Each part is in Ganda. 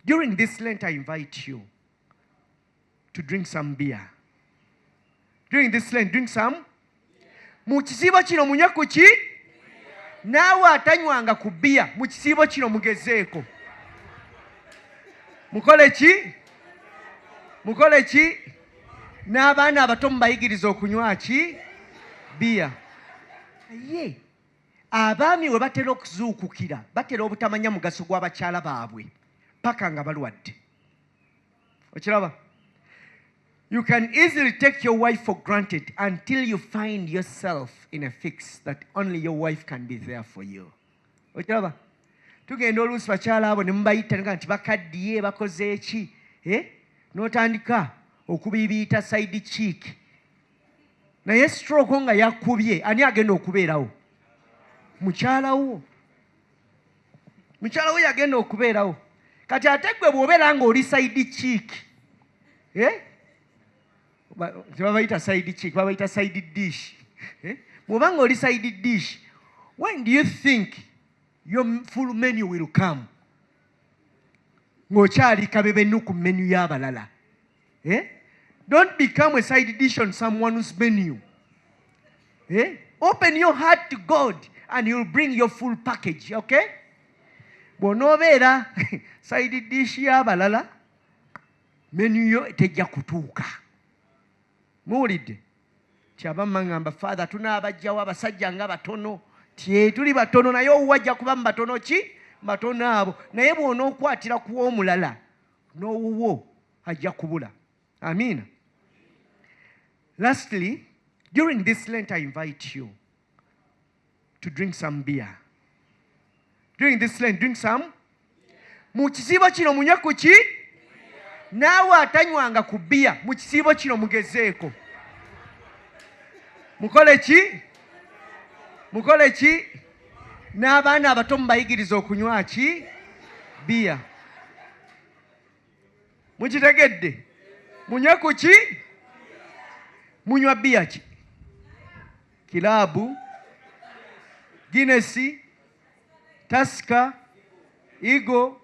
During this Lent, I invite you to drink some beer. During this Lent, drink some. Mu kisiibo kino munywe ku ki? Naawe atanywanga ku bbiya mu kisiibo kino mugezeeko. Mukole ki? Mukole ki? N'abaana abato mubayigiriza okunywa ki? Bbiya. Ye, abaami we batera okuzuukukira batera obutamanya mugaso gw'abakyala baabwe paka nga balwadde. Okiraba? You can easily take your wife for granted until you find yourself in a fix that only your wife can be there for you. Okiraba? Tugenda oluusi bakyala abo ne mubayita nti bakaddiye bakoze eki? N'otandika okubibiita side cheek. Naye stroke nga yakubye ani agenda okubeerawo? Mukyala wo. Mukyala wo yagenda okubeerawo. Kati ate gwe bw'obeera nga oli side cheek. Tebabayita side cheek, babayita side dish. Bw'oba nga oli side dish, when do you think your full menu will come? Ng'okyali kabebenu ku menu y'abalala. Don't become a side dish on someone's menu. Open your heart to God and He'll bring your full package, okay? Bw'onoobeera side dish y'abalala, menu yo tejja kutuuka. Muwulidde? Kyabamma ngamba, Father, tunaabajjawo abasajja nga batono. Tuli batono naye owajja kuba mu batono ki? Batono abo. Naye bw'onookwatira ku w'omulala, n'owuwo ajja kubula. Amina. Lastly, during this Lent, I invite you to drink some beer. During this Lent, drink some. Mu kisiibo kino munywe ku ki? Naawe atanywanga ku bbiya mu kisiibo kino mugezeeko. Mukole ki? Mukole ki? N'abaana abato mubayigiriza okunywa ki? Bbiya. Mukitegedde? Munywe ku ki? Munywa bbiya ki? Kilabu, Guinness, Tusker, Igo,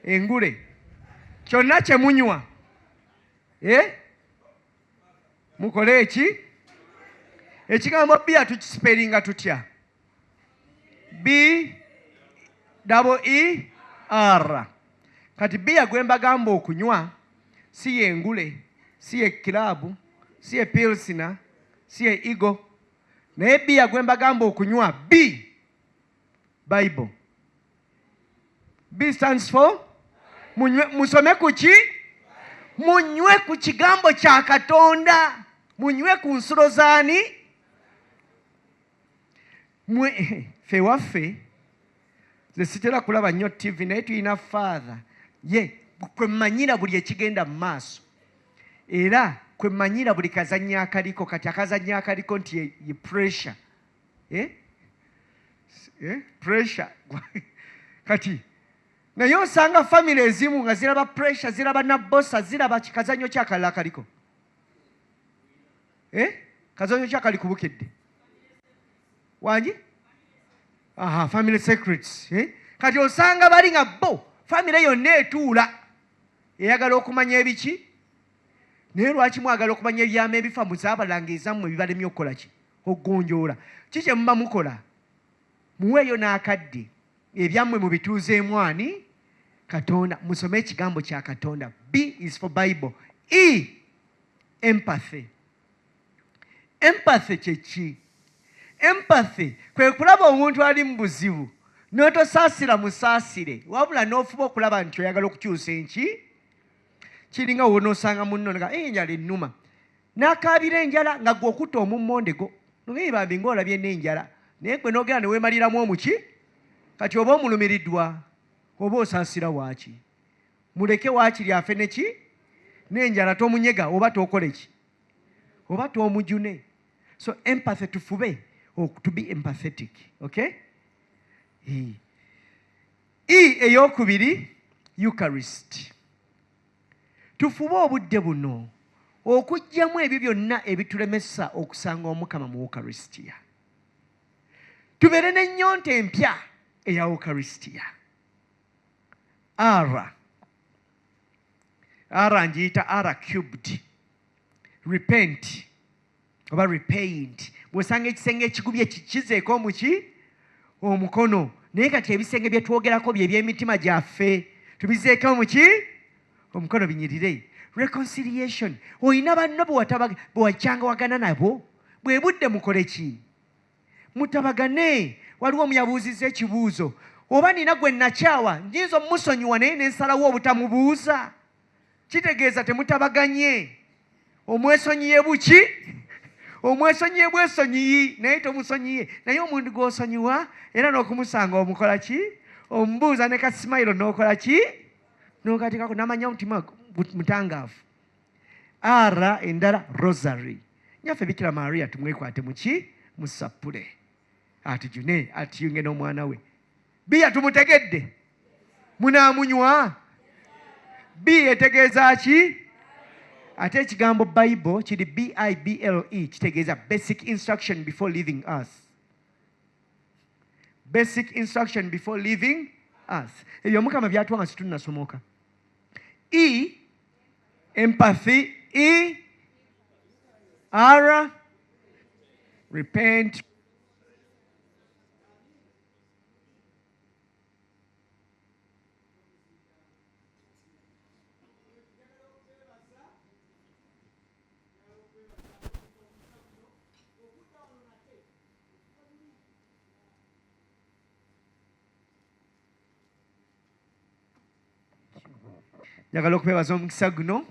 engule. Kyonna kye munywa. Mukole eki? Ekigambo bbiya tukisiperinga tutya? B-E-E-R. Kati bbiya gwe mbagamba okunywa si ye ngule, si ye kilabu, si ye pilsina, si ye Igo. Naye bbiya gwe mbagamba okunywa, B, Bible. B stands for? Musome ku ki? Munywe ku kigambo kya Katonda. Munywe ku nsulo zaani? Ffe waffe, ze sitera kulaba nnyo TV naye tulina Father. Ye, kwe mmanyira buli ekigenda mu maaso. Era kwe mmanyira buli kazannya akaliko, kati akazannya akaliko nti ye pressure. Pressure. Kati naye osanga family ezimu nga ziraba pressure, ziraba nabbosa, ziraba kazannyo kyakalala akaliko. Kazannyo kyakali kubukedde. Wangi? Aha, family secrets. Kati osanga bali nga bo family yonna etuula eyagala okumanya ebiki? Naye lwaki mwagala okumanya ebyama ebifa muzaabalanga ezammwe ebibalemye okukola ki? Okugonjoola. Kiki muba mukola? Muweeyo n'akadde ebyammwe mubituuzeemu ani? Katonda. Musome ekigambo kya Katonda. B is for Bible. E, empathy. Empathy kye ki? Empathy kwe kulaba omuntu ali mu buzibu n'otosaasira musaasire wabula n'ofuba okulaba nti oyagala okukyusa enki. Kiringa w'onoosanga munno nga enjala ennuma n'akaabira enjala nga gwe okutta omummonde go nobambi ng'olabye n'enjala naye gwe n'ogenda ne weemaliramu omuki. Kati oba omulumiriddwa oba osaasira waaki? Muleke waakiri afe neki n'enjala tomunyega oba tookole ki? Oba toomujune. So empathy, tufube to be empathetic. Okay? E eyokubiri, Eucharist. Tufube obudde buno okugyamu ebyo byonna ebitulemesa okusanga Omukama mu Eucharistia. Tubeere n'ennyonta empya eya Eucharistia. R, R ngiyita R cubed. Repent oba repaint. Bw'osanga ekisenge ekigubye kizeeko omukono. Naye kati ebisenge bye twogerako bye by'emitima gyaffe tubizeeko omukono binyirire. Reconciliation. Oyina banno bwe wakyangawagana nabo bwe budde mukole ki? Mutabagane. Waliwo omuyabuuzizza ekibuuzo. Oba nina gwe nakyawa njinza omusonyiwa naye n'ensalawo obutamubuuza. Kitegeeza temutabaganye. Omwesonyiye buki? Omwesonyiye bwesonyiyi naye tomusonyiye. Naye omuntu gw'osonyiwa era n'okumusanga omukola ki? Omubuuza ne kasimayiro n'okola ki? N'okateekako n'amanya omutima mutangaafu. R endala rosary. Nyaffe Bikira Maria tumwekwate muki? Musapule. Atujune atiyunge n'omwana we. Biya tumutegedde? Munaamunywa? B etegeeza ki? Ate ekigambo Bible kiri Bible kitegeeza basic instruction before leaving us. Basic instruction before leaving us. Ebyo Mukama byatuwa nga situnasomoka. E empathy. E R repent. Njagala okubeebaza omukisa guno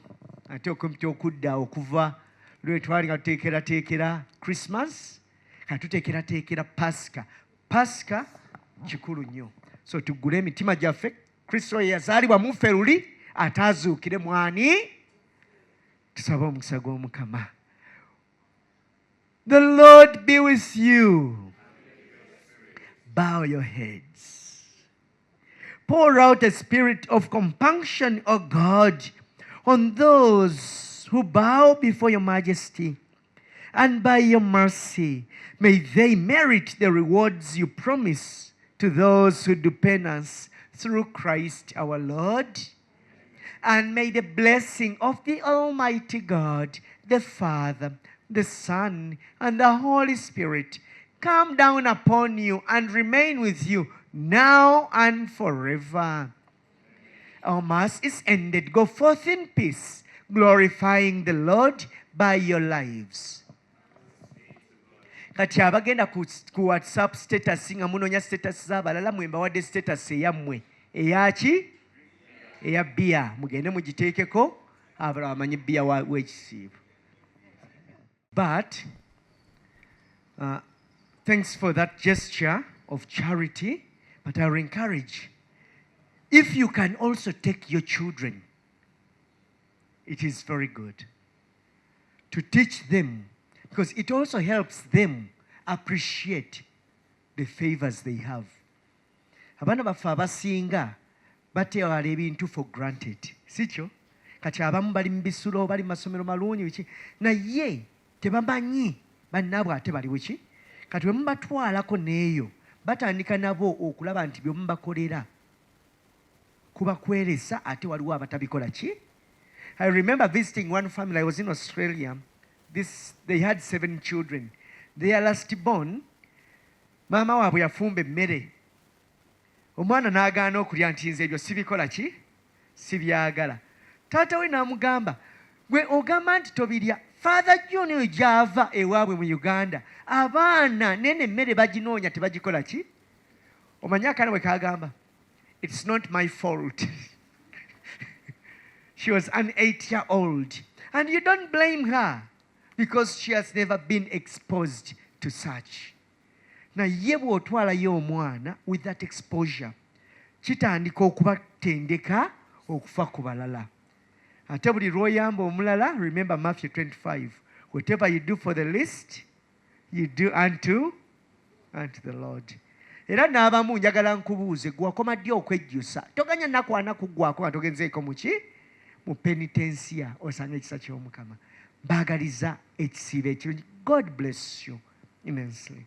ate okumpi okudda okuva lwe twali nga tuteekerateekera Christmas kati tuteekerateekera Pasika. Pasika kikulu nnyo. So tuggule emitima gyaffe. Kristo ye yazaalibwa mu ffe luli ate azuukire mwani. Tusabe omukisa gw'Omukama. The Lord be with you. Bow your heads. Pour out a spirit of compunction, O God, on those who bow before your majesty. And by your mercy, may they merit the rewards you promise to those who do penance through Christ our Lord. And may the blessing of the Almighty God, the Father, the Son, and the Holy Spirit come down upon you and remain with you now and forever. Our Mass is ended. Go forth in peace, glorifying the Lord by your lives. Kati abagenda ku WhatsApp status nga munoonya status z'abalala mwembawadde status eyammwe eyaki? Eya bia. Mugende mugiteekeko abalala bamanyi bia w'ekisiibo. But thanks for that gesture of charity. But I will encourage, if you can also take your children, it is very good to teach them, because it also helps them appreciate the favors they have. Abaana baffe abasinga batwala ebintu for granted. Sikyo? Kati abamu bali mu bisulo, bali mu masomero malungi biki, naye tebamanyi bannaabwe ate bali biki. Kati bwe mubatwalako n'eyo batandika nabo okulaba nti bye mubakolera kubakweresa ate waliwo abatabikola ki. I remember visiting one family. I was in Australia. They had 7 children. Their last born, maama waabwe yafumba emmere. Omwana n'agaana okulya nti nze ebyo sibikola ki? Sibyagala. Taata we n'amugamba, gwe ogamba nti tobirya. Father John oyo gy'ava ewaabwe mu Uganda, abaana nene emmere baginoonya tebagikola ki? Omanyi akaana bwe kaagamba, it's not my fault. She was an 8-year-old. And you don't blame her because she has never been exposed to such. Naye bw'otwalayo omwana with that exposure, kitandika okubatendeka okufa ku balala. Ate buli lw'oyamba omulala, remember Matthew 25. Whatever you do for the least, you do unto the Lord. Era n'abamu njagala nkubuuze, gwe wakoma ddi okwejjusa? Toganya nakwana kuggwako nga togenzeeko mu ki? Mu penitensia osanga ekisa ky'Omukama. Mbaagaliza ekisiibo ekirungi. God bless you immensely.